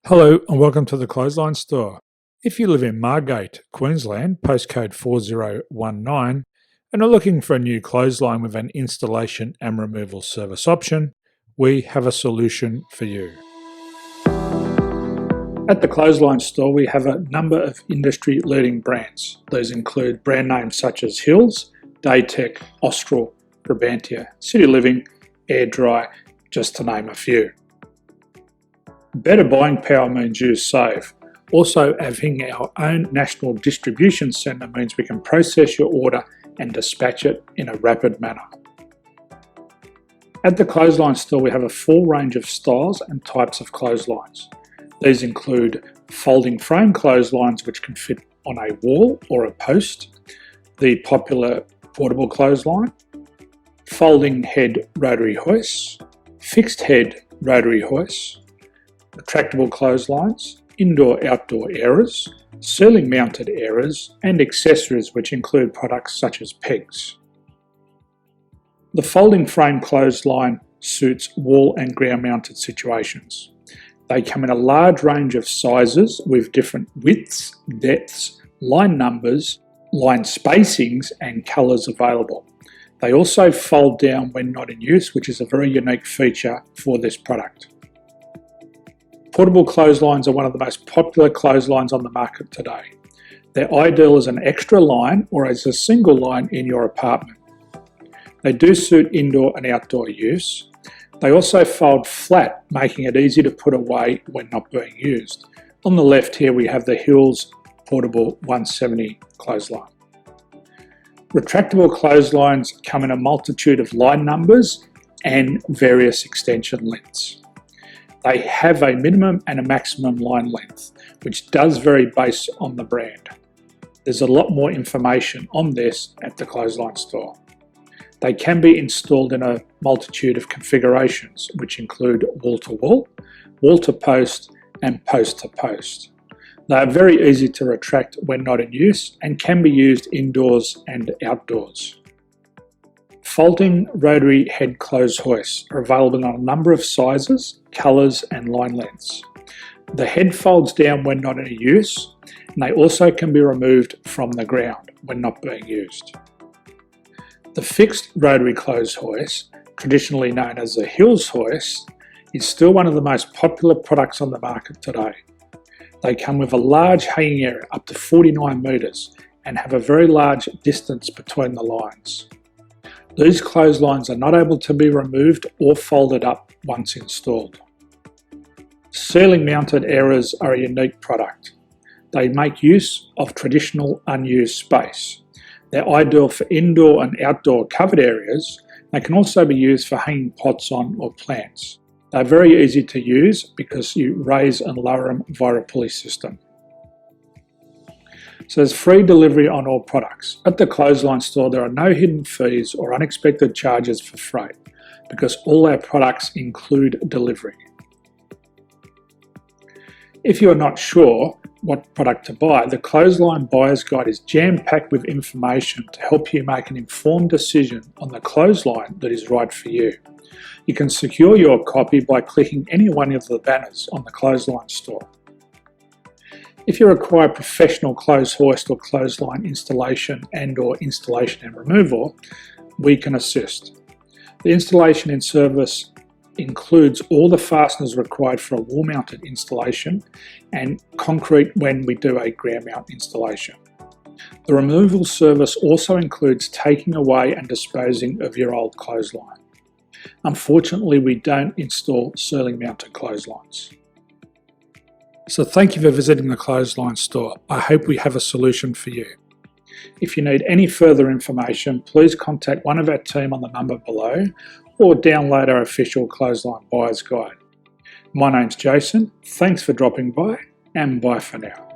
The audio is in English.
Hello and welcome to the Clothesline Store. If you live in Margate, Queensland, postcode 4019, and are looking for a new clothesline with an installation and removal service option, we have a solution for you. At the Clothesline Store, we have a number of industry-leading brands. These include brand names such as Hills, Daytech, Austral, Brabantia, City Living, Air Dry, just to name a few. Better buying power means you save. Also, having our own national distribution centre means we can process your order and dispatch it in a rapid manner. At the Clothesline Store, we have a full range of styles and types of clotheslines. These include folding frame clotheslines which can fit on a wall or a post, the popular portable clothesline, folding head rotary hoists, fixed head rotary hoists, retractable clotheslines, indoor-outdoor airers, ceiling-mounted airers, and accessories which include products such as pegs. The folding frame clothesline suits wall and ground-mounted situations. They come in a large range of sizes with different widths, depths, line numbers, line spacings, and colours available. They also fold down when not in use, which is a very unique feature for this product. Portable clotheslines are one of the most popular clotheslines on the market today. They're ideal as an extra line or as a single line in your apartment. They do suit indoor and outdoor use. They also fold flat, making it easy to put away when not being used. On the left here we have the Hills Portable 170 clothesline. Retractable clotheslines come in a multitude of line numbers and various extension lengths. They have a minimum and a maximum line length, which does vary based on the brand. There's a lot more information on this at the Clothesline Store. They can be installed in a multitude of configurations, which include wall-to-wall, wall-to-post, and post-to-post. They are very easy to retract when not in use and can be used indoors and outdoors. Folding rotary head clothes hoists are available on a number of sizes, colours and line lengths. The head folds down when not in use, and they also can be removed from the ground when not being used. The fixed rotary clothes hoist, traditionally known as the Hills hoist, is still one of the most popular products on the market today. They come with a large hanging area up to 49 metres and have a very large distance between the lines. These clotheslines are not able to be removed or folded up once installed. Ceiling mounted airers are a unique product. They make use of traditional unused space. They're ideal for indoor and outdoor covered areas. They can also be used for hanging pots on or plants. They're very easy to use because you raise and lower them via a pulley system. So there's free delivery on all products. At the Clothesline Store, there are no hidden fees or unexpected charges for freight because all our products include delivery. If you are not sure what product to buy, the Clothesline Buyer's Guide is jam-packed with information to help you make an informed decision on the clothesline that is right for you. You can secure your copy by clicking any one of the banners on the Clothesline Store. If you require professional clothes hoist or clothesline installation and/or installation and removal, we can assist. The installation and service includes all the fasteners required for a wall-mounted installation and concrete when we do a ground mount installation. The removal service also includes taking away and disposing of your old clothesline. Unfortunately, we don't install ceiling-mounted clotheslines. So thank you for visiting the Clothesline Store. I hope we have a solution for you. If you need any further information, please contact one of our team on the number below or download our official Clothesline Buyer's Guide. My name's Jason, thanks for dropping by and bye for now.